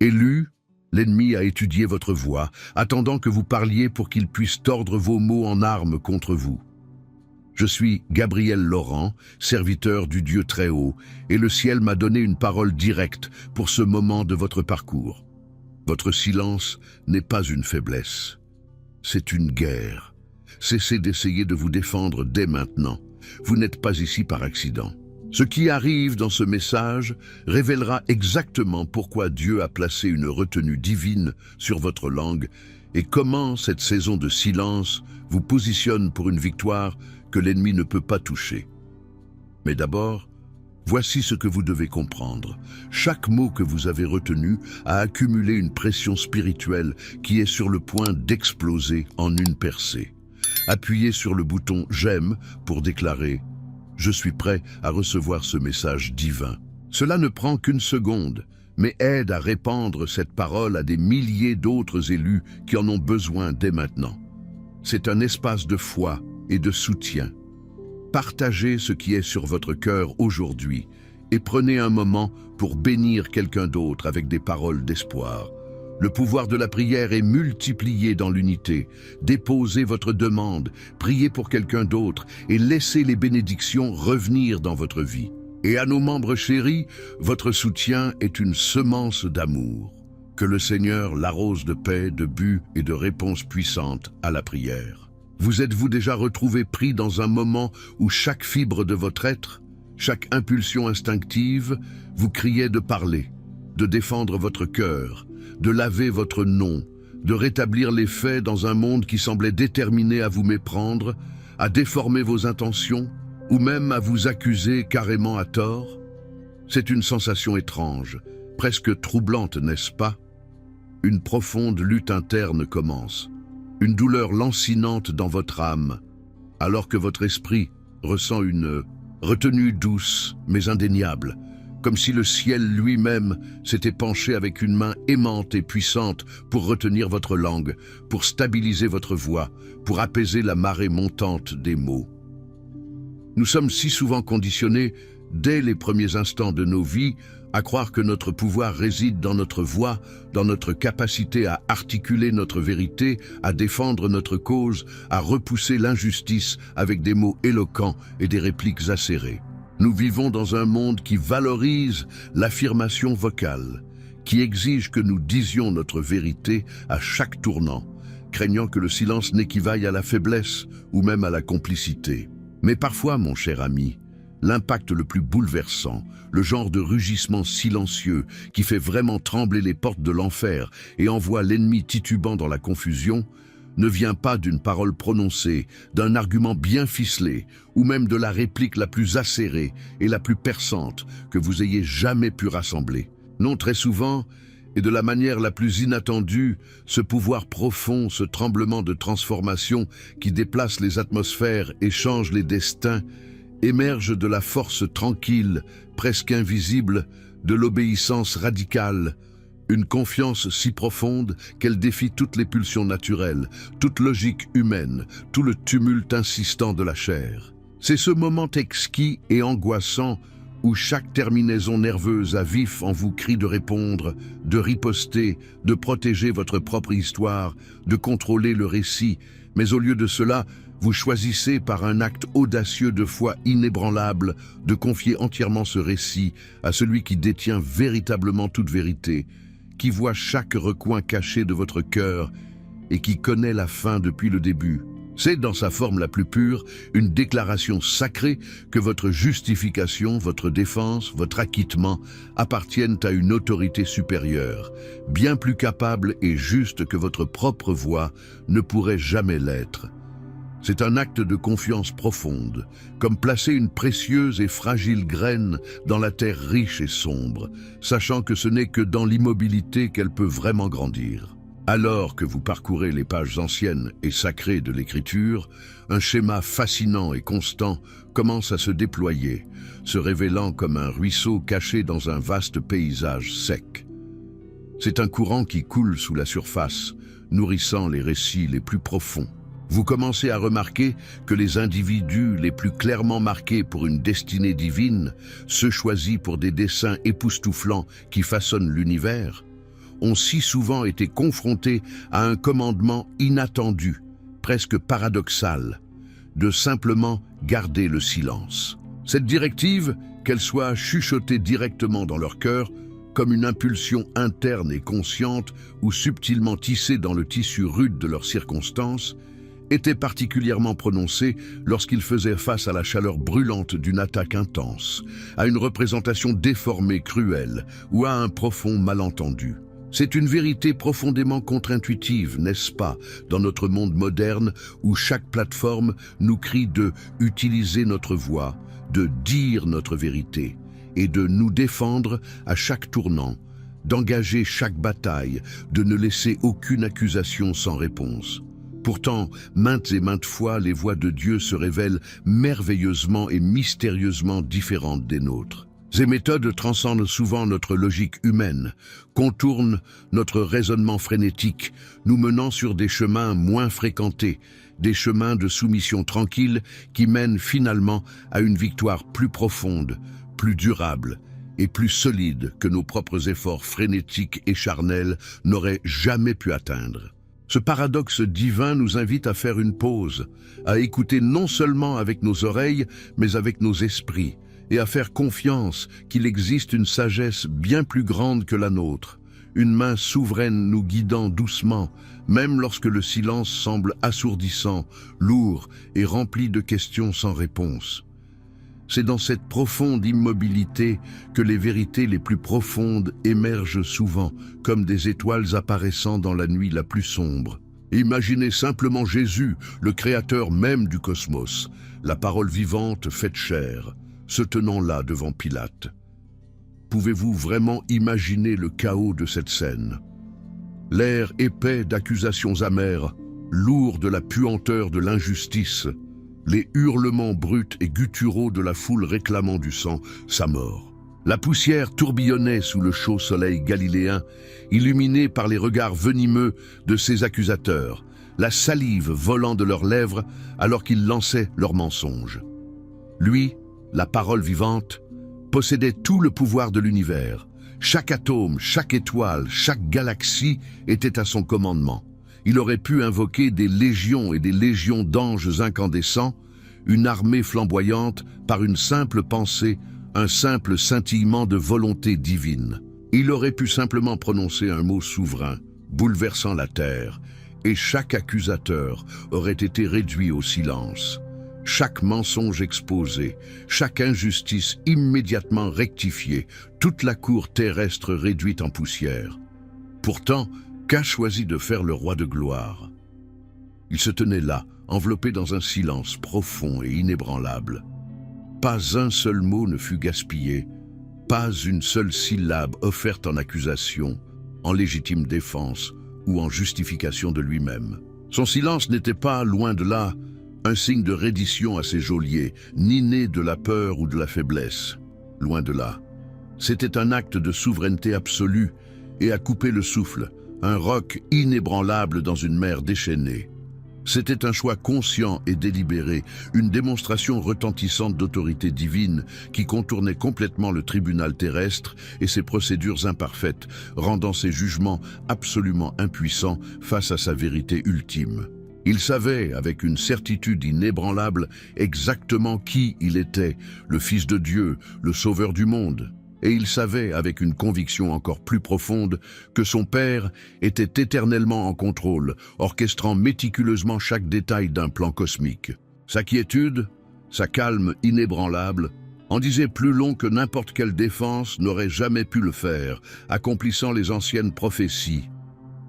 Élu, l'ennemi a étudié votre voix, attendant que vous parliez pour qu'il puisse tordre vos mots en armes contre vous. Je suis Gabriel Laurent, serviteur du Dieu Très-Haut, et le ciel m'a donné une parole directe pour ce moment de votre parcours. Votre silence n'est pas une faiblesse, c'est une guerre. Cessez d'essayer de vous défendre dès maintenant. Vous n'êtes pas ici par accident. Ce qui arrive dans ce message révélera exactement pourquoi Dieu a placé une retenue divine sur votre langue et comment cette saison de silence vous positionne pour une victoire que l'ennemi ne peut pas toucher. Mais d'abord, voici ce que vous devez comprendre. Chaque mot que vous avez retenu a accumulé une pression spirituelle qui est sur le point d'exploser en une percée. Appuyez sur le bouton « J'aime » pour déclarer « Je suis prêt à recevoir ce message divin ». Cela ne prend qu'une seconde, mais aide à répandre cette parole à des milliers d'autres élus qui en ont besoin dès maintenant. C'est un espace de foi et de soutien. Partagez ce qui est sur votre cœur aujourd'hui et prenez un moment pour bénir quelqu'un d'autre avec des paroles d'espoir. Le pouvoir de la prière est multiplié dans l'unité. Déposez votre demande, priez pour quelqu'un d'autre et laissez les bénédictions revenir dans votre vie. Et à nos membres chéris, votre soutien est une semence d'amour. Que le Seigneur l'arrose de paix, de but et de réponses puissantes à la prière. Vous êtes-vous déjà retrouvé pris dans un moment où chaque fibre de votre être, chaque impulsion instinctive, vous criait de parler, de défendre votre cœur, de laver votre nom, de rétablir les faits dans un monde qui semblait déterminé à vous méprendre, à déformer vos intentions, ou même à vous accuser carrément à tort? C'est une sensation étrange, presque troublante, n'est-ce pas? Une profonde lutte interne commence, une douleur lancinante dans votre âme, alors que votre esprit ressent une retenue douce mais indéniable, comme si le ciel lui-même s'était penché avec une main aimante et puissante pour retenir votre langue, pour stabiliser votre voix, pour apaiser la marée montante des mots. Nous sommes si souvent conditionnés, dès les premiers instants de nos vies, à croire que notre pouvoir réside dans notre voix, dans notre capacité à articuler notre vérité, à défendre notre cause, à repousser l'injustice avec des mots éloquents et des répliques acérées. Nous vivons dans un monde qui valorise l'affirmation vocale, qui exige que nous disions notre vérité à chaque tournant, craignant que le silence n'équivaille à la faiblesse ou même à la complicité. Mais parfois, mon cher ami, l'impact le plus bouleversant, le genre de rugissement silencieux qui fait vraiment trembler les portes de l'enfer et envoie l'ennemi titubant dans la confusion, ne vient pas d'une parole prononcée, d'un argument bien ficelé, ou même de la réplique la plus acérée et la plus perçante que vous ayez jamais pu rassembler. Non, très souvent, et de la manière la plus inattendue, ce pouvoir profond, ce tremblement de transformation qui déplace les atmosphères et change les destins, émerge de la force tranquille, presque invisible, de l'obéissance radicale, une confiance si profonde qu'elle défie toutes les pulsions naturelles, toute logique humaine, tout le tumulte insistant de la chair. C'est ce moment exquis et angoissant où chaque terminaison nerveuse à vif en vous crie de répondre, de riposter, de protéger votre propre histoire, de contrôler le récit, mais au lieu de cela, vous choisissez par un acte audacieux de foi inébranlable de confier entièrement ce récit à celui qui détient véritablement toute vérité, qui voit chaque recoin caché de votre cœur et qui connaît la fin depuis le début. C'est, dans sa forme la plus pure, une déclaration sacrée que votre justification, votre défense, votre acquittement appartiennent à une autorité supérieure, bien plus capable et juste que votre propre voix ne pourrait jamais l'être. C'est un acte de confiance profonde, comme placer une précieuse et fragile graine dans la terre riche et sombre, sachant que ce n'est que dans l'immobilité qu'elle peut vraiment grandir. Alors que vous parcourez les pages anciennes et sacrées de l'Écriture, un schéma fascinant et constant commence à se déployer, se révélant comme un ruisseau caché dans un vaste paysage sec. C'est un courant qui coule sous la surface, nourrissant les récits les plus profonds. Vous commencez à remarquer que les individus les plus clairement marqués pour une destinée divine, ceux choisis pour des desseins époustouflants qui façonnent l'univers, ont si souvent été confrontés à un commandement inattendu, presque paradoxal, de simplement garder le silence. Cette directive, qu'elle soit chuchotée directement dans leur cœur, comme une impulsion interne et consciente ou subtilement tissée dans le tissu rude de leurs circonstances, était particulièrement prononcée lorsqu'ils faisaient face à la chaleur brûlante d'une attaque intense, à une représentation déformée, cruelle, ou à un profond malentendu. C'est une vérité profondément contre-intuitive, n'est-ce pas, dans notre monde moderne où chaque plateforme nous crie de utiliser notre voix, de dire notre vérité et de nous défendre à chaque tournant, d'engager chaque bataille, de ne laisser aucune accusation sans réponse. Pourtant, maintes et maintes fois, les voix de Dieu se révèlent merveilleusement et mystérieusement différentes des nôtres. Ces méthodes transcendent souvent notre logique humaine, contournent notre raisonnement frénétique, nous menant sur des chemins moins fréquentés, des chemins de soumission tranquille qui mènent finalement à une victoire plus profonde, plus durable et plus solide que nos propres efforts frénétiques et charnels n'auraient jamais pu atteindre. Ce paradoxe divin nous invite à faire une pause, à écouter non seulement avec nos oreilles, mais avec nos esprits, et à faire confiance qu'il existe une sagesse bien plus grande que la nôtre, une main souveraine nous guidant doucement, même lorsque le silence semble assourdissant, lourd et rempli de questions sans réponse. C'est dans cette profonde immobilité que les vérités les plus profondes émergent souvent, comme des étoiles apparaissant dans la nuit la plus sombre. Imaginez simplement Jésus, le créateur même du cosmos, la parole vivante faite chair, se tenant là devant Pilate. Pouvez-vous vraiment imaginer le chaos de cette scène? L'air épais d'accusations amères, lourd de la puanteur de l'injustice, les hurlements bruts et gutturaux de la foule réclamant du sang, sa mort. La poussière tourbillonnait sous le chaud soleil galiléen, illuminée par les regards venimeux de ses accusateurs, la salive volant de leurs lèvres alors qu'ils lançaient leurs mensonges. Lui, la parole vivante, possédait tout le pouvoir de l'univers. Chaque atome, chaque étoile, chaque galaxie était à son commandement. Il aurait pu invoquer des légions et des légions d'anges incandescents, une armée flamboyante par une simple pensée, un simple scintillement de volonté divine. Il aurait pu simplement prononcer un mot souverain, bouleversant la terre, et chaque accusateur aurait été réduit au silence. Chaque mensonge exposé, chaque injustice immédiatement rectifiée, toute la cour terrestre réduite en poussière. Pourtant, qu'a choisi de faire le roi de gloire? Il se tenait là, enveloppé dans un silence profond et inébranlable. Pas un seul mot ne fut gaspillé, pas une seule syllabe offerte en accusation, en légitime défense ou en justification de lui-même. Son silence n'était pas, loin de là, un signe de reddition à ses geôliers, ni né de la peur ou de la faiblesse. Loin de là. C'était un acte de souveraineté absolue et à couper le souffle, un roc inébranlable dans une mer déchaînée. C'était un choix conscient et délibéré, une démonstration retentissante d'autorité divine qui contournait complètement le tribunal terrestre et ses procédures imparfaites, rendant ses jugements absolument impuissants face à sa vérité ultime. Il savait, avec une certitude inébranlable, exactement qui il était, le Fils de Dieu, le Sauveur du monde. Et il savait, avec une conviction encore plus profonde, que son Père était éternellement en contrôle, orchestrant méticuleusement chaque détail d'un plan cosmique. Sa quiétude, sa calme inébranlable, en disait plus long que n'importe quelle défense n'aurait jamais pu le faire, accomplissant les anciennes prophéties,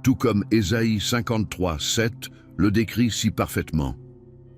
tout comme Ésaïe 53, 7 le décrit si parfaitement.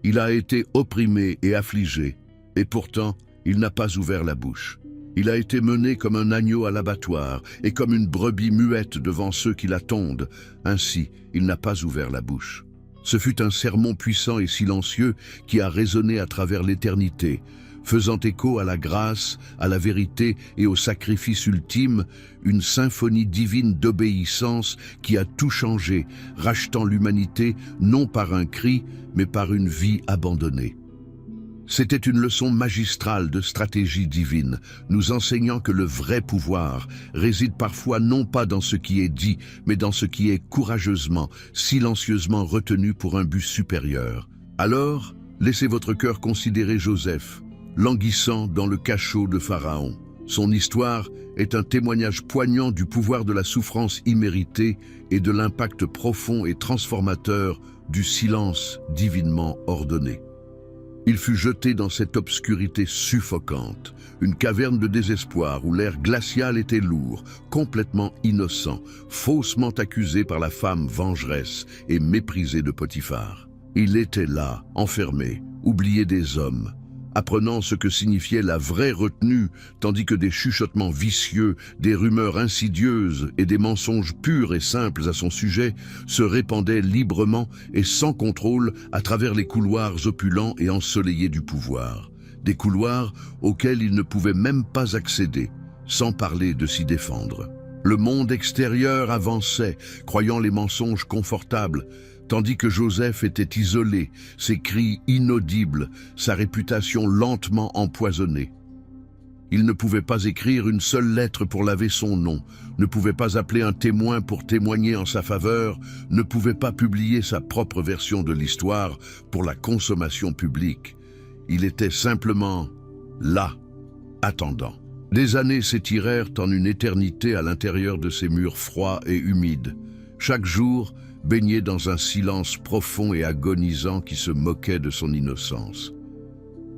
Il a été opprimé et affligé, et pourtant, il n'a pas ouvert la bouche. Il a été mené comme un agneau à l'abattoir et comme une brebis muette devant ceux qui la tondent. Ainsi, il n'a pas ouvert la bouche. Ce fut un sermon puissant et silencieux qui a résonné à travers l'éternité, faisant écho à la grâce, à la vérité et au sacrifice ultime, une symphonie divine d'obéissance qui a tout changé, rachetant l'humanité non par un cri, mais par une vie abandonnée. C'était une leçon magistrale de stratégie divine, nous enseignant que le vrai pouvoir réside parfois non pas dans ce qui est dit, mais dans ce qui est courageusement, silencieusement retenu pour un but supérieur. Alors, laissez votre cœur considérer Joseph, languissant dans le cachot de Pharaon. Son histoire est un témoignage poignant du pouvoir de la souffrance imméritée et de l'impact profond et transformateur du silence divinement ordonné. Il fut jeté dans cette obscurité suffocante, une caverne de désespoir où l'air glacial était lourd, complètement innocent, faussement accusé par la femme vengeresse et méprisé de Potiphar. Il était là, enfermé, oublié des hommes, apprenant ce que signifiait la vraie retenue, tandis que des chuchotements vicieux, des rumeurs insidieuses et des mensonges purs et simples à son sujet se répandaient librement et sans contrôle à travers les couloirs opulents et ensoleillés du pouvoir. Des couloirs auxquels il ne pouvait même pas accéder, sans parler de s'y défendre. Le monde extérieur avançait, croyant les mensonges confortables, tandis que Joseph était isolé, ses cris inaudibles, sa réputation lentement empoisonnée. Il ne pouvait pas écrire une seule lettre pour laver son nom, ne pouvait pas appeler un témoin pour témoigner en sa faveur, ne pouvait pas publier sa propre version de l'histoire pour la consommation publique. Il était simplement là, attendant. Des années s'étirèrent en une éternité à l'intérieur de ces murs froids et humides. Chaque jour, baigné dans un silence profond et agonisant qui se moquait de son innocence.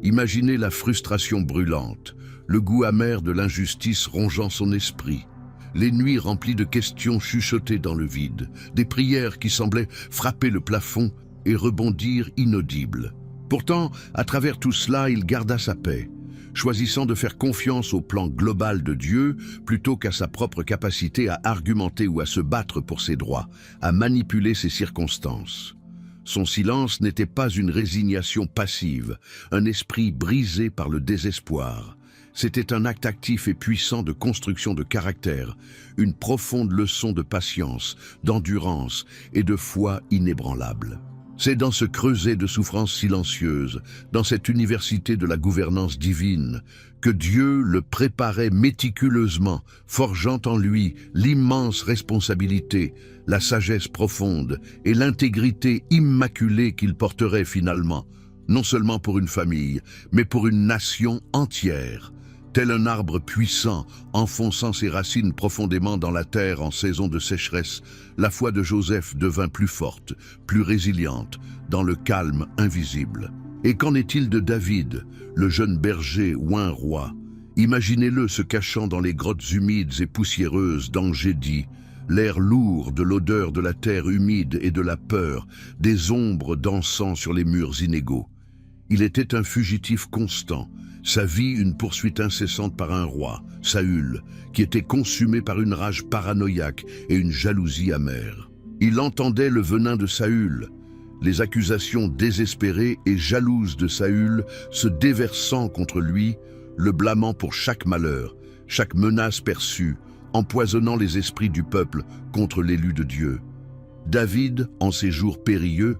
Imaginez la frustration brûlante, le goût amer de l'injustice rongeant son esprit, les nuits remplies de questions chuchotées dans le vide, des prières qui semblaient frapper le plafond et rebondir inaudibles. Pourtant, à travers tout cela, il garda sa paix, choisissant de faire confiance au plan global de Dieu plutôt qu'à sa propre capacité à argumenter ou à se battre pour ses droits, à manipuler ses circonstances. Son silence n'était pas une résignation passive, un esprit brisé par le désespoir. C'était un acte actif et puissant de construction de caractère, une profonde leçon de patience, d'endurance et de foi inébranlable. C'est dans ce creuset de souffrances silencieuses, dans cette université de la gouvernance divine, que Dieu le préparait méticuleusement, forgeant en lui l'immense responsabilité, la sagesse profonde et l'intégrité immaculée qu'il porterait finalement, non seulement pour une famille, mais pour une nation entière. Tel un arbre puissant, enfonçant ses racines profondément dans la terre en saison de sécheresse, la foi de Joseph devint plus forte, plus résiliente, dans le calme invisible. Et qu'en est-il de David, le jeune berger oint roi? Imaginez-le se cachant dans les grottes humides et poussiéreuses d'Engedi, l'air lourd de l'odeur de la terre humide et de la peur, des ombres dansant sur les murs inégaux. Il était un fugitif constant, sa vie une poursuite incessante par un roi, Saül, qui était consumé par une rage paranoïaque et une jalousie amère. Il entendait le venin de Saül, les accusations désespérées et jalouses de Saül se déversant contre lui, le blâmant pour chaque malheur, chaque menace perçue, empoisonnant les esprits du peuple contre l'élu de Dieu. David, en ces jours périlleux,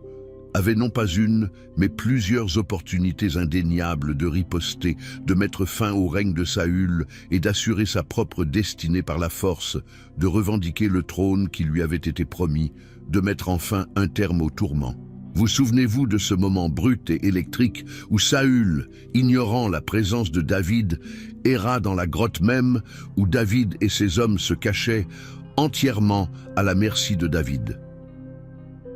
avait non pas une, mais plusieurs opportunités indéniables de riposter, de mettre fin au règne de Saül et d'assurer sa propre destinée par la force, de revendiquer le trône qui lui avait été promis, de mettre enfin un terme aux tourments. Vous souvenez-vous de ce moment brut et électrique où Saül, ignorant la présence de David, erra dans la grotte même où David et ses hommes se cachaient, entièrement à la merci de David.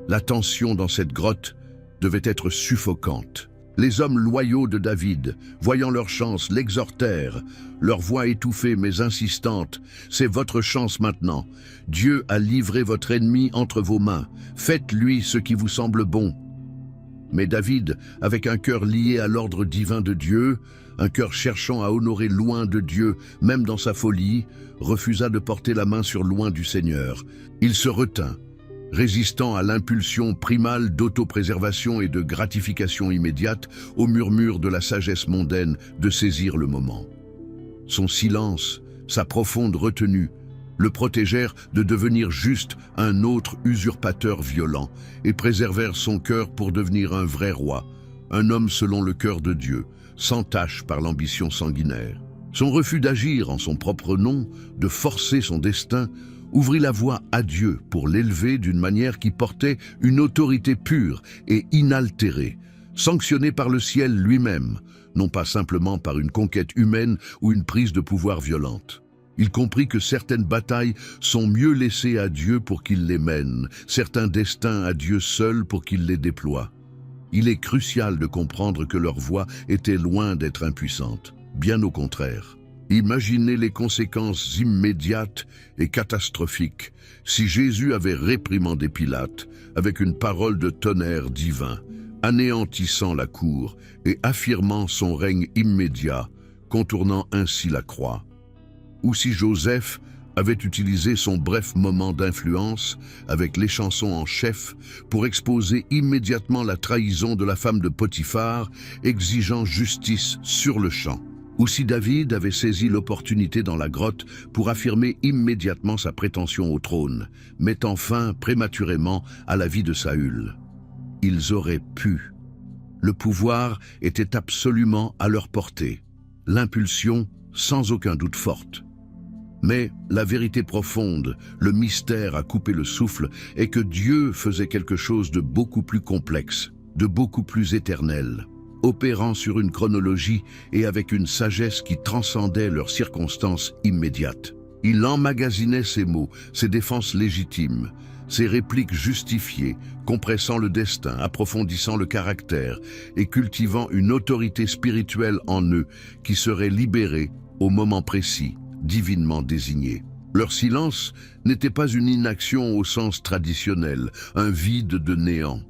La tension dans cette grotte devait être suffocante. Les hommes loyaux de David, voyant leur chance, l'exhortèrent, leur voix étouffée mais insistante. « C'est votre chance maintenant. Dieu a livré votre ennemi entre vos mains. Faites-lui ce qui vous semble bon. » Mais David, avec un cœur lié à l'ordre divin de Dieu, un cœur cherchant à honorer loin de Dieu, même dans sa folie, refusa de porter la main sur loin du Seigneur. Il se retint, résistant à l'impulsion primale d'autopréservation et de gratification immédiate, au murmure de la sagesse mondaine de saisir le moment. Son silence, sa profonde retenue, le protégèrent de devenir juste un autre usurpateur violent et préservèrent son cœur pour devenir un vrai roi, un homme selon le cœur de Dieu, sans tache par l'ambition sanguinaire. Son refus d'agir en son propre nom, de forcer son destin, ouvrit la voie à Dieu pour l'élever d'une manière qui portait une autorité pure et inaltérée, sanctionnée par le ciel lui-même, non pas simplement par une conquête humaine ou une prise de pouvoir violente. Il comprit que certaines batailles sont mieux laissées à Dieu pour qu'il les mène, certains destins à Dieu seul pour qu'il les déploie. Il est crucial de comprendre que leur voie était loin d'être impuissante, bien au contraire. Imaginez les conséquences immédiates et catastrophiques si Jésus avait réprimandé Pilate avec une parole de tonnerre divin, anéantissant la cour et affirmant son règne immédiat, contournant ainsi la croix. Ou si Joseph avait utilisé son bref moment d'influence avec l'échanson en chef pour exposer immédiatement la trahison de la femme de Potiphar, exigeant justice sur le champ. Ou si David avait saisi l'opportunité dans la grotte pour affirmer immédiatement sa prétention au trône, mettant fin prématurément à la vie de Saül. Ils auraient pu. Le pouvoir était absolument à leur portée. L'impulsion, sans aucun doute forte. Mais la vérité profonde, le mystère à couper le souffle, est que Dieu faisait quelque chose de beaucoup plus complexe, de beaucoup plus éternel, opérant sur une chronologie et avec une sagesse qui transcendait leurs circonstances immédiates. Il emmagasinait ses mots, ses défenses légitimes, ses répliques justifiées, compressant le destin, approfondissant le caractère et cultivant une autorité spirituelle en eux qui serait libérée au moment précis, divinement désigné. Leur silence n'était pas une inaction au sens traditionnel, un vide de néant.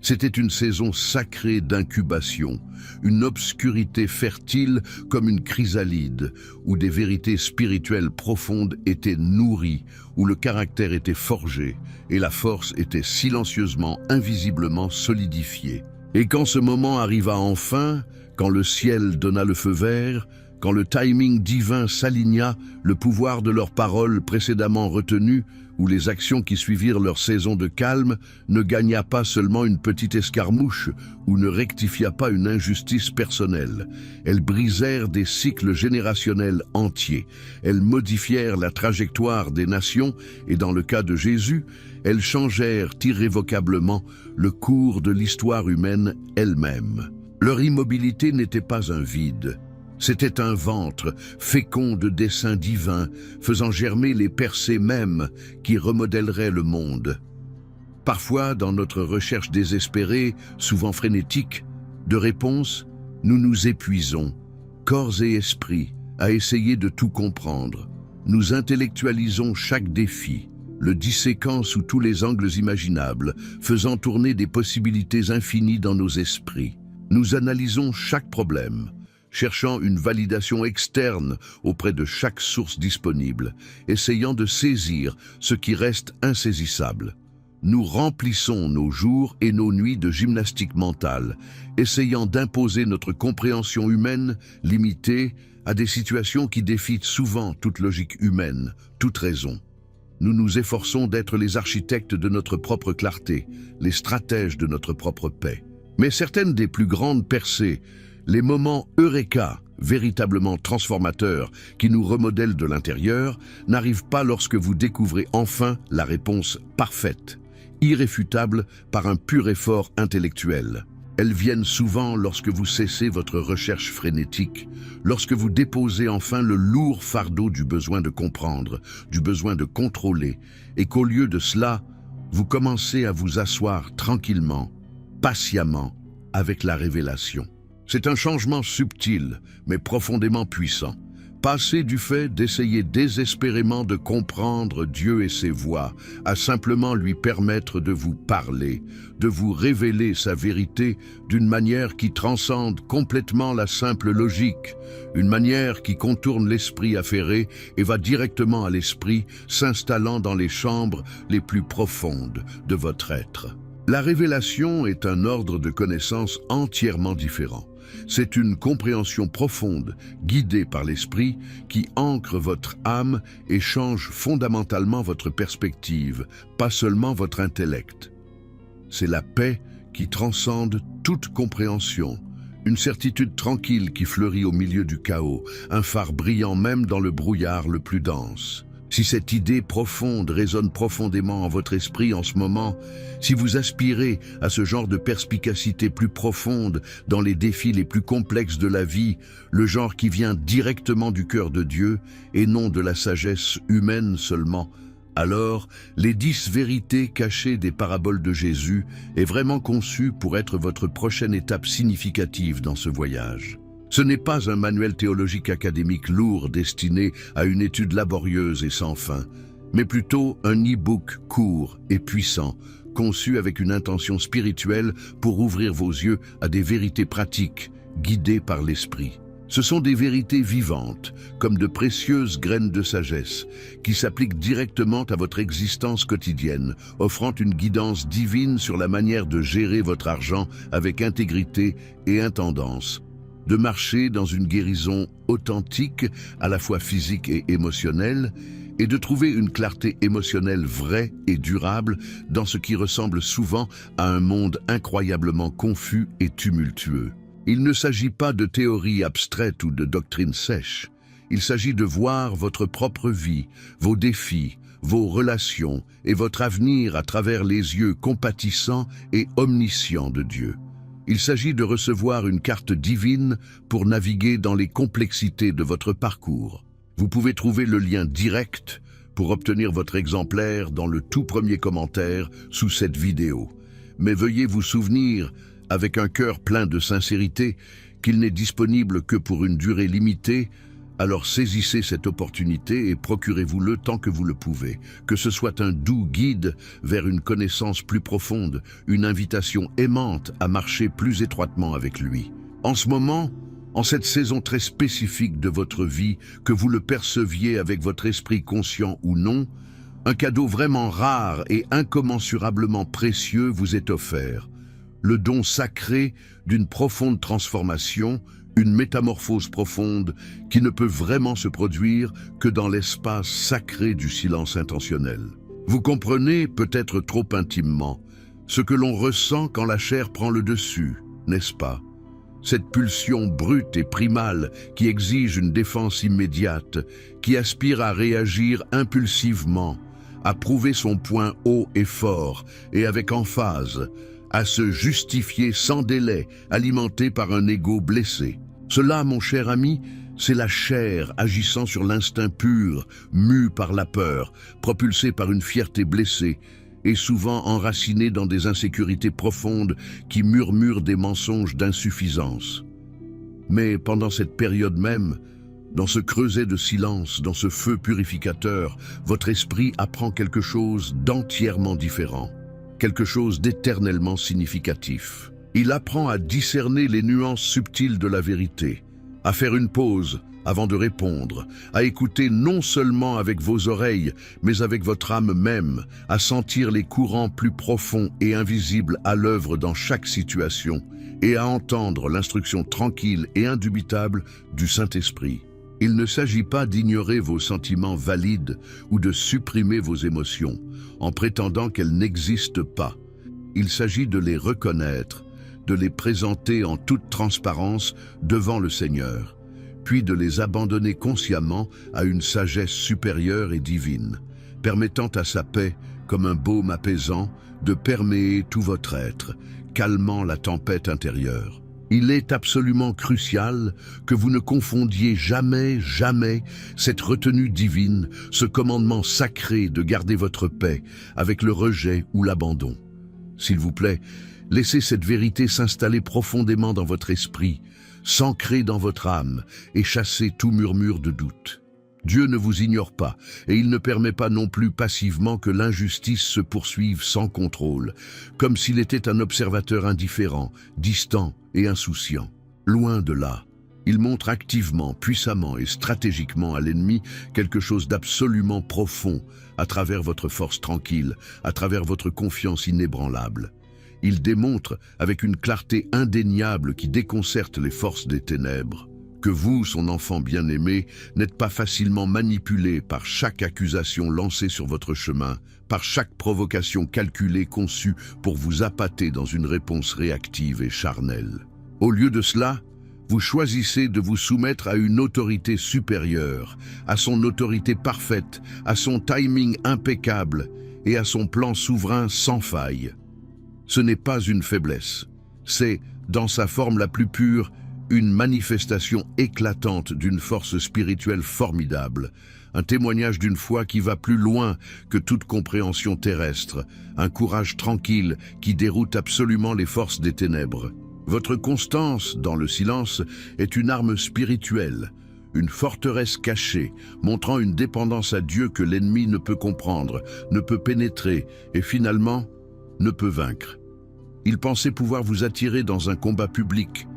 C'était une saison sacrée d'incubation, une obscurité fertile comme une chrysalide, où des vérités spirituelles profondes étaient nourries, où le caractère était forgé et la force était silencieusement, invisiblement solidifiée. Et quand ce moment arriva enfin, quand le ciel donna le feu vert, quand le timing divin s'aligna, le pouvoir de leurs paroles précédemment retenues, où les actions qui suivirent leur saison de calme ne gagna pas seulement une petite escarmouche ou ne rectifia pas une injustice personnelle. Elles brisèrent des cycles générationnels entiers. Elles modifièrent la trajectoire des nations et dans le cas de Jésus, elles changèrent irrévocablement le cours de l'histoire humaine elle-même. Leur immobilité n'était pas un vide. C'était un ventre fécond de desseins divins, faisant germer les percées mêmes qui remodèleraient le monde. Parfois, dans notre recherche désespérée, souvent frénétique, de réponses, nous nous épuisons, corps et esprit, à essayer de tout comprendre. Nous intellectualisons chaque défi, le disséquant sous tous les angles imaginables, faisant tourner des possibilités infinies dans nos esprits. Nous analysons chaque problème, cherchant une validation externe auprès de chaque source disponible, essayant de saisir ce qui reste insaisissable. Nous remplissons nos jours et nos nuits de gymnastique mentale, essayant d'imposer notre compréhension humaine limitée à des situations qui défient souvent toute logique humaine, toute raison. Nous nous efforçons d'être les architectes de notre propre clarté, les stratèges de notre propre paix. Mais certaines des plus grandes percées, les moments eureka, véritablement transformateurs, qui nous remodèlent de l'intérieur, n'arrivent pas lorsque vous découvrez enfin la réponse parfaite, irréfutable par un pur effort intellectuel. Elles viennent souvent lorsque vous cessez votre recherche frénétique, lorsque vous déposez enfin le lourd fardeau du besoin de comprendre, du besoin de contrôler, et qu'au lieu de cela, vous commencez à vous asseoir tranquillement, patiemment, avec la révélation. C'est un changement subtil, mais profondément puissant. Passer du fait d'essayer désespérément de comprendre Dieu et ses voies, à simplement lui permettre de vous parler, de vous révéler sa vérité d'une manière qui transcende complètement la simple logique, une manière qui contourne l'esprit affairé et va directement à l'esprit, s'installant dans les chambres les plus profondes de votre être. La révélation est un ordre de connaissance entièrement différent. C'est une compréhension profonde, guidée par l'esprit, qui ancre votre âme et change fondamentalement votre perspective, pas seulement votre intellect. C'est la paix qui transcende toute compréhension, une certitude tranquille qui fleurit au milieu du chaos, un phare brillant même dans le brouillard le plus dense. Si cette idée profonde résonne profondément en votre esprit en ce moment, si vous aspirez à ce genre de perspicacité plus profonde dans les défis les plus complexes de la vie, le genre qui vient directement du cœur de Dieu et non de la sagesse humaine seulement, alors les 10 vérités cachées des paraboles de Jésus est vraiment conçu pour être votre prochaine étape significative dans ce voyage. Ce n'est pas un manuel théologique académique lourd destiné à une étude laborieuse et sans fin, mais plutôt un e-book court et puissant, conçu avec une intention spirituelle pour ouvrir vos yeux à des vérités pratiques, guidées par l'Esprit. Ce sont des vérités vivantes, comme de précieuses graines de sagesse, qui s'appliquent directement à votre existence quotidienne, offrant une guidance divine sur la manière de gérer votre argent avec intégrité et intendance, de marcher dans une guérison authentique, à la fois physique et émotionnelle, et de trouver une clarté émotionnelle vraie et durable dans ce qui ressemble souvent à un monde incroyablement confus et tumultueux. Il ne s'agit pas de théories abstraites ou de doctrines sèches. Il s'agit de voir votre propre vie, vos défis, vos relations et votre avenir à travers les yeux compatissants et omniscients de Dieu. Il s'agit de recevoir une carte divine pour naviguer dans les complexités de votre parcours. Vous pouvez trouver le lien direct pour obtenir votre exemplaire dans le tout premier commentaire sous cette vidéo. Mais veuillez vous souvenir, avec un cœur plein de sincérité, qu'il n'est disponible que pour une durée limitée, alors saisissez cette opportunité et procurez-vous-le tant que vous le pouvez. Que ce soit un doux guide vers une connaissance plus profonde, une invitation aimante à marcher plus étroitement avec lui. En ce moment, en cette saison très spécifique de votre vie, que vous le perceviez avec votre esprit conscient ou non, un cadeau vraiment rare et incommensurablement précieux vous est offert. Le don sacré d'une profonde transformation, une métamorphose profonde qui ne peut vraiment se produire que dans l'espace sacré du silence intentionnel. Vous comprenez, peut-être trop intimement, ce que l'on ressent quand la chair prend le dessus, n'est-ce pas? Cette pulsion brute et primale qui exige une défense immédiate, qui aspire à réagir impulsivement, à prouver son point haut et fort et avec emphase, à se justifier sans délai, alimenté par un ego blessé. Cela, mon cher ami, c'est la chair agissant sur l'instinct pur, mue par la peur, propulsée par une fierté blessée, et souvent enracinée dans des insécurités profondes qui murmurent des mensonges d'insuffisance. Mais pendant cette période même, dans ce creuset de silence, dans ce feu purificateur, votre esprit apprend quelque chose d'entièrement différent, quelque chose d'éternellement significatif. Il apprend à discerner les nuances subtiles de la vérité, à faire une pause avant de répondre, à écouter non seulement avec vos oreilles, mais avec votre âme même, à sentir les courants plus profonds et invisibles à l'œuvre dans chaque situation, et à entendre l'instruction tranquille et indubitable du Saint-Esprit. Il ne s'agit pas d'ignorer vos sentiments valides ou de supprimer vos émotions, en prétendant qu'elles n'existent pas. Il s'agit de les reconnaître, de les présenter en toute transparence devant le Seigneur, puis de les abandonner consciemment à une sagesse supérieure et divine, permettant à sa paix, comme un baume apaisant, de perméer tout votre être, calmant la tempête intérieure. Il est absolument crucial que vous ne confondiez jamais cette retenue divine, ce commandement sacré de garder votre paix, avec le rejet ou l'abandon. S'il vous plaît, laissez cette vérité s'installer profondément dans votre esprit, s'ancrer dans votre âme et chasser tout murmure de doute. Dieu ne vous ignore pas et il ne permet pas non plus passivement que l'injustice se poursuive sans contrôle, comme s'il était un observateur indifférent, distant et insouciant. Loin de là, il montre activement, puissamment et stratégiquement à l'ennemi quelque chose d'absolument profond à travers votre force tranquille, à travers votre confiance inébranlable. Il démontre, avec une clarté indéniable qui déconcerte les forces des ténèbres, que vous, son enfant bien-aimé, n'êtes pas facilement manipulé par chaque accusation lancée sur votre chemin, par chaque provocation calculée conçue pour vous appâter dans une réponse réactive et charnelle. Au lieu de cela, vous choisissez de vous soumettre à une autorité supérieure, à son autorité parfaite, à son timing impeccable et à son plan souverain sans faille. Ce n'est pas une faiblesse, c'est, dans sa forme la plus pure, une manifestation éclatante d'une force spirituelle formidable, un témoignage d'une foi qui va plus loin que toute compréhension terrestre, un courage tranquille qui déroute absolument les forces des ténèbres. Votre constance dans le silence est une arme spirituelle, une forteresse cachée, montrant une dépendance à Dieu que l'ennemi ne peut comprendre, ne peut pénétrer et finalement ne peut vaincre. Il pensait pouvoir vous attirer dans un combat public,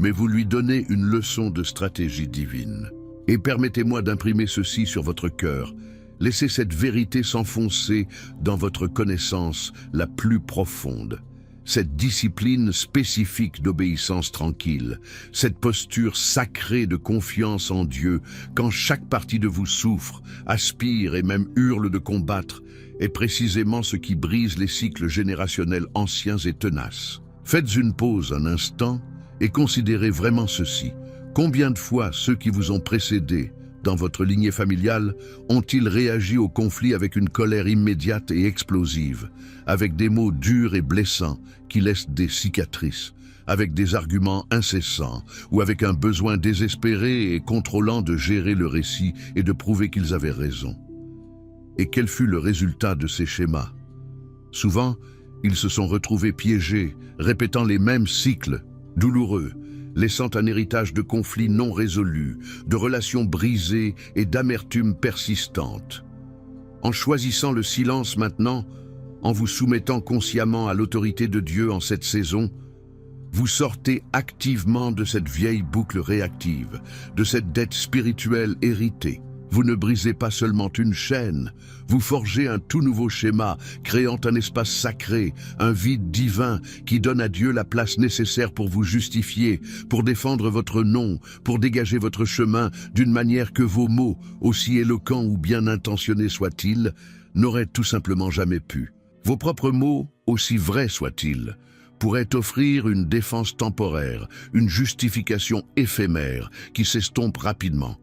mais vous lui donnez une leçon de stratégie divine. Et permettez-moi d'imprimer ceci sur votre cœur. Laissez cette vérité s'enfoncer dans votre connaissance la plus profonde. Cette discipline spécifique d'obéissance tranquille, cette posture sacrée de confiance en Dieu, quand chaque partie de vous souffre, aspire et même hurle de combattre, est précisément ce qui brise les cycles générationnels anciens et tenaces. Faites une pause un instant et considérez vraiment ceci. Combien de fois ceux qui vous ont précédé dans votre lignée familiale ont-ils réagi au conflit avec une colère immédiate et explosive, avec des mots durs et blessants qui laissent des cicatrices, avec des arguments incessants ou avec un besoin désespéré et contrôlant de gérer le récit et de prouver qu'ils avaient raison? Et quel fut le résultat de ces schémas? Souvent, ils se sont retrouvés piégés, répétant les mêmes cycles, douloureux, laissant un héritage de conflits non résolus, de relations brisées et d'amertume persistante. En choisissant le silence maintenant, en vous soumettant consciemment à l'autorité de Dieu en cette saison, vous sortez activement de cette vieille boucle réactive, de cette dette spirituelle héritée. Vous ne brisez pas seulement une chaîne, vous forgez un tout nouveau schéma, créant un espace sacré, un vide divin qui donne à Dieu la place nécessaire pour vous justifier, pour défendre votre nom, pour dégager votre chemin d'une manière que vos mots, aussi éloquents ou bien intentionnés soient-ils, n'auraient tout simplement jamais pu. Vos propres mots, aussi vrais soient-ils, pourraient offrir une défense temporaire, une justification éphémère qui s'estompe rapidement.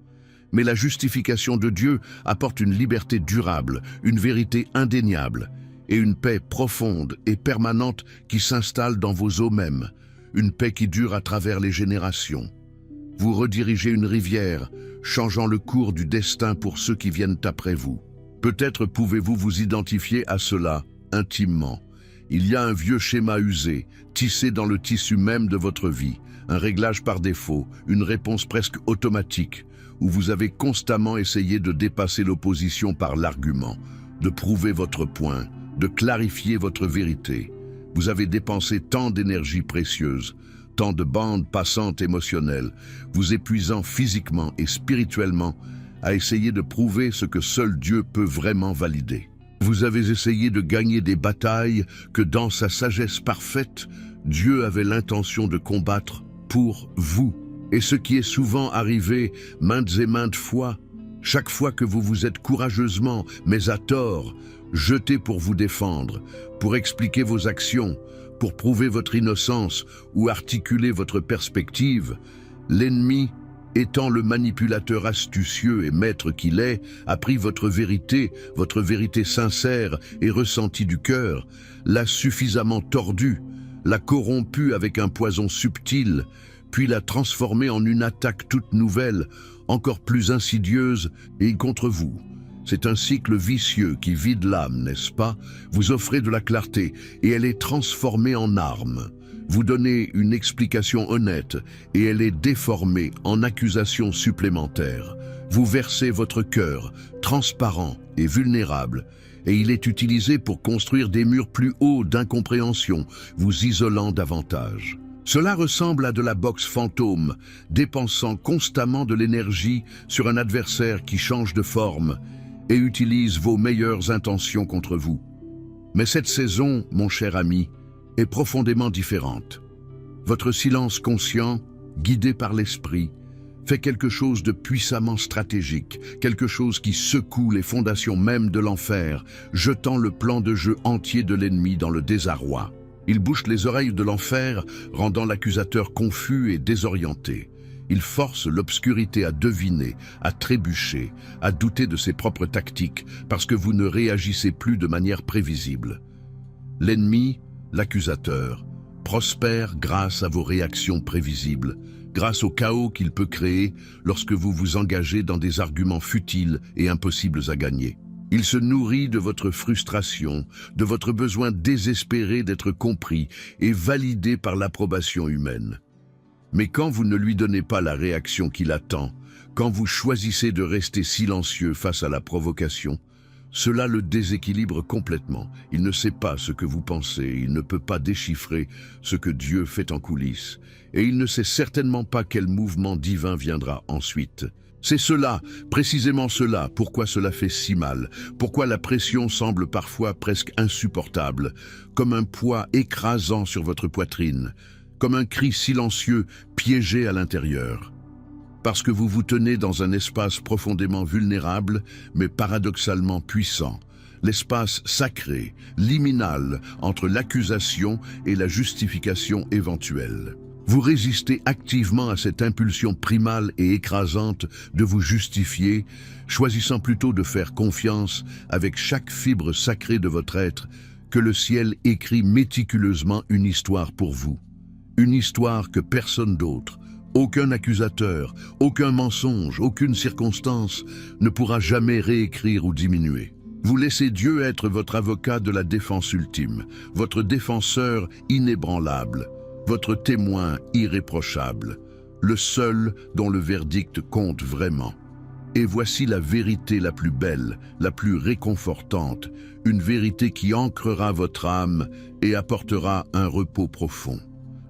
Mais la justification de Dieu apporte une liberté durable, une vérité indéniable et une paix profonde et permanente qui s'installe dans vos os mêmes, une paix qui dure à travers les générations. Vous redirigez une rivière, changeant le cours du destin pour ceux qui viennent après vous. Peut-être pouvez-vous vous identifier à cela intimement. Il y a un vieux schéma usé, tissé dans le tissu même de votre vie, un réglage par défaut, une réponse presque automatique, où vous avez constamment essayé de dépasser l'opposition par l'argument, de prouver votre point, de clarifier votre vérité. Vous avez dépensé tant d'énergie précieuse, tant de bandes passantes émotionnelles, vous épuisant physiquement et spirituellement à essayer de prouver ce que seul Dieu peut vraiment valider. Vous avez essayé de gagner des batailles que dans sa sagesse parfaite, Dieu avait l'intention de combattre pour vous. Et ce qui est souvent arrivé maintes et maintes fois, chaque fois que vous vous êtes courageusement, mais à tort, jeté pour vous défendre, pour expliquer vos actions, pour prouver votre innocence ou articuler votre perspective, l'ennemi, étant le manipulateur astucieux et maître qu'il est, a pris votre vérité sincère et ressentie du cœur, l'a suffisamment tordue, l'a corrompue avec un poison subtil, puis l'a transformée en une attaque toute nouvelle, encore plus insidieuse et contre vous. C'est un cycle vicieux qui vide l'âme, n'est-ce pas? Vous offrez de la clarté et elle est transformée en arme. Vous donnez une explication honnête et elle est déformée en accusation supplémentaire. Vous versez votre cœur, transparent et vulnérable, et il est utilisé pour construire des murs plus hauts d'incompréhension, vous isolant davantage. Cela ressemble à de la boxe fantôme, dépensant constamment de l'énergie sur un adversaire qui change de forme et utilise vos meilleures intentions contre vous. Mais cette saison, mon cher ami, est profondément différente. Votre silence conscient, guidé par l'esprit, fait quelque chose de puissamment stratégique, quelque chose qui secoue les fondations même de l'enfer, jetant le plan de jeu entier de l'ennemi dans le désarroi. Il bouche les oreilles de l'enfer, rendant l'accusateur confus et désorienté. Il force l'obscurité à deviner, à trébucher, à douter de ses propres tactiques, parce que vous ne réagissez plus de manière prévisible. L'ennemi, l'accusateur, prospère grâce à vos réactions prévisibles, grâce au chaos qu'il peut créer lorsque vous vous engagez dans des arguments futiles et impossibles à gagner. Il se nourrit de votre frustration, de votre besoin désespéré d'être compris et validé par l'approbation humaine. Mais quand vous ne lui donnez pas la réaction qu'il attend, quand vous choisissez de rester silencieux face à la provocation, cela le déséquilibre complètement. Il ne sait pas ce que vous pensez, il ne peut pas déchiffrer ce que Dieu fait en coulisses, et il ne sait certainement pas quel mouvement divin viendra ensuite. C'est cela, précisément cela, pourquoi cela fait si mal, pourquoi la pression semble parfois presque insupportable, comme un poids écrasant sur votre poitrine, comme un cri silencieux piégé à l'intérieur. Parce que vous vous tenez dans un espace profondément vulnérable, mais paradoxalement puissant, l'espace sacré, liminal, entre l'accusation et la justification éventuelle. Vous résistez activement à cette impulsion primale et écrasante de vous justifier, choisissant plutôt de faire confiance avec chaque fibre sacrée de votre être que le ciel écrit méticuleusement une histoire pour vous. Une histoire que personne d'autre, aucun accusateur, aucun mensonge, aucune circonstance ne pourra jamais réécrire ou diminuer. Vous laissez Dieu être votre avocat de la défense ultime, votre défenseur inébranlable, votre témoin irréprochable, le seul dont le verdict compte vraiment. Et voici la vérité la plus belle, la plus réconfortante, une vérité qui ancrera votre âme et apportera un repos profond.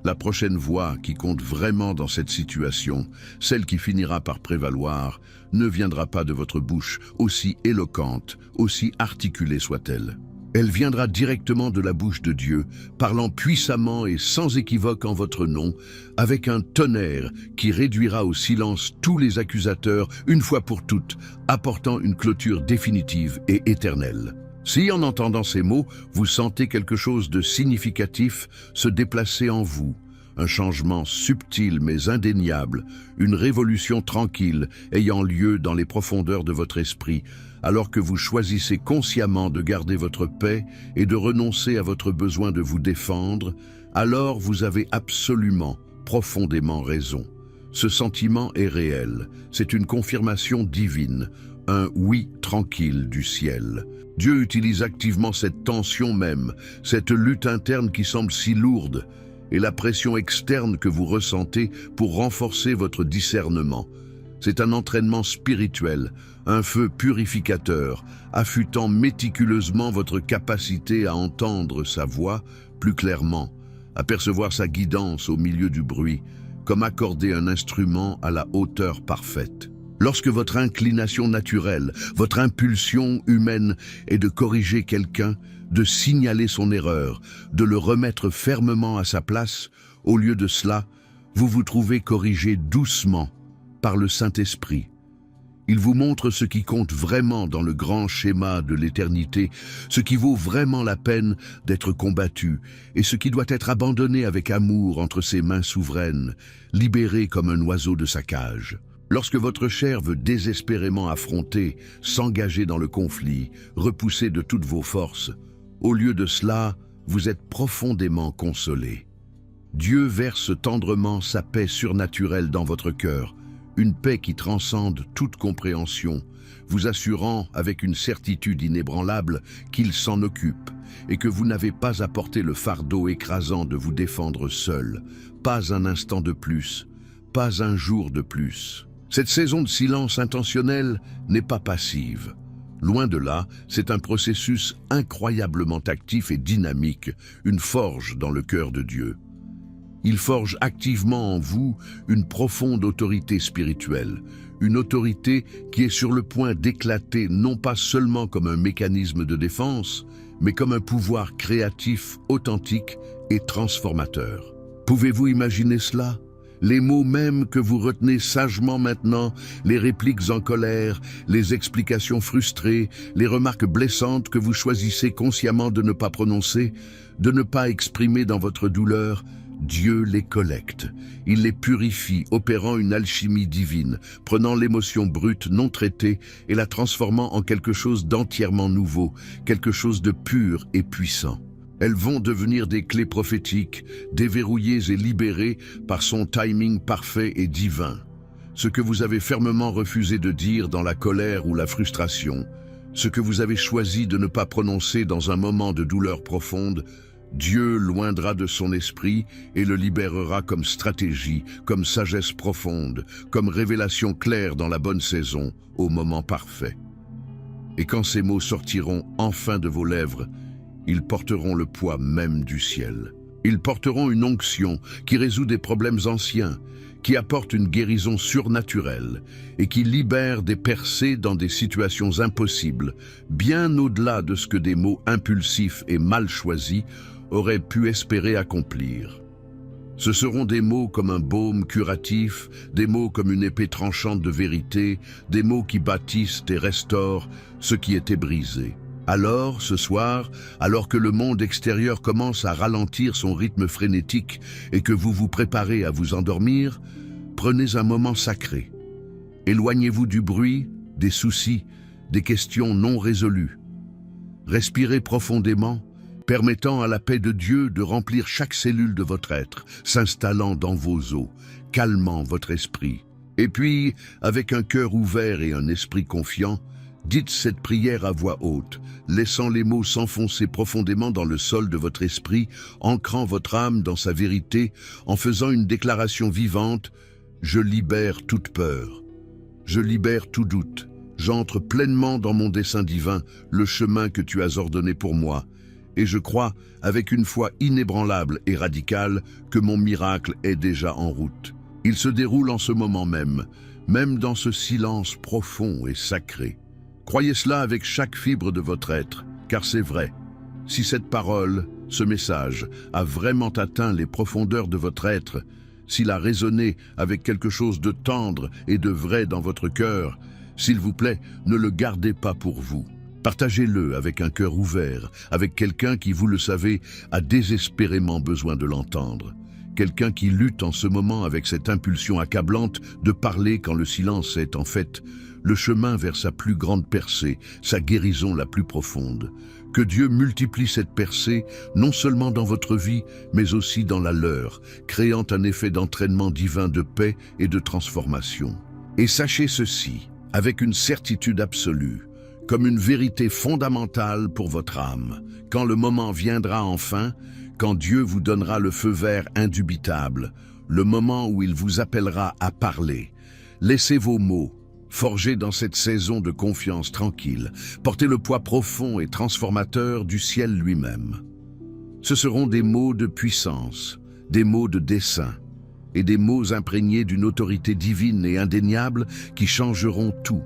La prochaine voix qui compte vraiment dans cette situation, celle qui finira par prévaloir, ne viendra pas de votre bouche, aussi éloquente, aussi articulée soit-elle. Elle viendra directement de la bouche de Dieu, parlant puissamment et sans équivoque en votre nom, avec un tonnerre qui réduira au silence tous les accusateurs une fois pour toutes, apportant une clôture définitive et éternelle. Si, en entendant ces mots, vous sentez quelque chose de significatif se déplacer en vous, un changement subtil mais indéniable, une révolution tranquille ayant lieu dans les profondeurs de votre esprit, alors que vous choisissez consciemment de garder votre paix et de renoncer à votre besoin de vous défendre, alors vous avez absolument, profondément raison. Ce sentiment est réel, c'est une confirmation divine, un oui tranquille du ciel. Dieu utilise activement cette tension même, cette lutte interne qui semble si lourde, et la pression externe que vous ressentez pour renforcer votre discernement. C'est un entraînement spirituel, un feu purificateur, affûtant méticuleusement votre capacité à entendre sa voix plus clairement, à percevoir sa guidance au milieu du bruit, comme accorder un instrument à la hauteur parfaite. Lorsque votre inclination naturelle, votre impulsion humaine est de corriger quelqu'un, de signaler son erreur, de le remettre fermement à sa place, au lieu de cela, vous vous trouvez corrigé doucement par le Saint-Esprit. Il vous montre ce qui compte vraiment dans le grand schéma de l'éternité, ce qui vaut vraiment la peine d'être combattu et ce qui doit être abandonné avec amour entre ses mains souveraines, libéré comme un oiseau de sa cage. Lorsque votre chair veut désespérément affronter, s'engager dans le conflit, repousser de toutes vos forces, au lieu de cela, vous êtes profondément consolé. Dieu verse tendrement sa paix surnaturelle dans votre cœur, une paix qui transcende toute compréhension, vous assurant avec une certitude inébranlable qu'il s'en occupe et que vous n'avez pas à porter le fardeau écrasant de vous défendre seul, pas un instant de plus, pas un jour de plus. Cette saison de silence intentionnel n'est pas passive. Loin de là, c'est un processus incroyablement actif et dynamique, une forge dans le cœur de Dieu. Il forge activement en vous une profonde autorité spirituelle, une autorité qui est sur le point d'éclater non pas seulement comme un mécanisme de défense, mais comme un pouvoir créatif, authentique et transformateur. Pouvez-vous imaginer cela? Les mots mêmes que vous retenez sagement maintenant, les répliques en colère, les explications frustrées, les remarques blessantes que vous choisissez consciemment de ne pas prononcer, de ne pas exprimer dans votre douleur, Dieu les collecte. Il les purifie, opérant une alchimie divine, prenant l'émotion brute non traitée et la transformant en quelque chose d'entièrement nouveau, quelque chose de pur et puissant. Elles vont devenir des clés prophétiques, déverrouillées et libérées par son timing parfait et divin. Ce que vous avez fermement refusé de dire dans la colère ou la frustration, ce que vous avez choisi de ne pas prononcer dans un moment de douleur profonde, Dieu loindra de son esprit et le libérera comme stratégie, comme sagesse profonde, comme révélation claire dans la bonne saison, au moment parfait. Et quand ces mots sortiront enfin de vos lèvres, ils porteront le poids même du ciel. Ils porteront une onction qui résout des problèmes anciens, qui apporte une guérison surnaturelle et qui libère des percées dans des situations impossibles, bien au-delà de ce que des mots impulsifs et mal choisis auraient pu espérer accomplir. Ce seront des mots comme un baume curatif, des mots comme une épée tranchante de vérité, des mots qui bâtissent et restaurent ce qui était brisé. Alors, ce soir, alors que le monde extérieur commence à ralentir son rythme frénétique et que vous vous préparez à vous endormir, prenez un moment sacré. Éloignez-vous du bruit, des soucis, des questions non résolues. Respirez profondément, permettant à la paix de Dieu de remplir chaque cellule de votre être, s'installant dans vos os, calmant votre esprit. Et puis, avec un cœur ouvert et un esprit confiant, dites cette prière à voix haute, laissant les mots s'enfoncer profondément dans le sol de votre esprit, ancrant votre âme dans sa vérité, en faisant une déclaration vivante « Je libère toute peur, je libère tout doute, j'entre pleinement dans mon dessein divin, le chemin que tu as ordonné pour moi, et je crois, avec une foi inébranlable et radicale, que mon miracle est déjà en route. Il se déroule en ce moment même dans ce silence profond et sacré. Croyez cela avec chaque fibre de votre être, car c'est vrai. Si cette parole, ce message, a vraiment atteint les profondeurs de votre être, s'il a résonné avec quelque chose de tendre et de vrai dans votre cœur, s'il vous plaît, ne le gardez pas pour vous. Partagez-le avec un cœur ouvert, avec quelqu'un qui, vous le savez, a désespérément besoin de l'entendre. Quelqu'un qui lutte en ce moment avec cette impulsion accablante de parler quand le silence est, en fait, le chemin vers sa plus grande percée, sa guérison la plus profonde. Que Dieu multiplie cette percée, non seulement dans votre vie, mais aussi dans la leur, créant un effet d'entraînement divin de paix et de transformation. Et sachez ceci, avec une certitude absolue, comme une vérité fondamentale pour votre âme. Quand le moment viendra enfin, quand Dieu vous donnera le feu vert indubitable, le moment où il vous appellera à parler, laissez vos mots, forgés dans cette saison de confiance tranquille, porter le poids profond et transformateur du ciel lui-même. Ce seront des mots de puissance, des mots de dessein, et des mots imprégnés d'une autorité divine et indéniable qui changeront tout.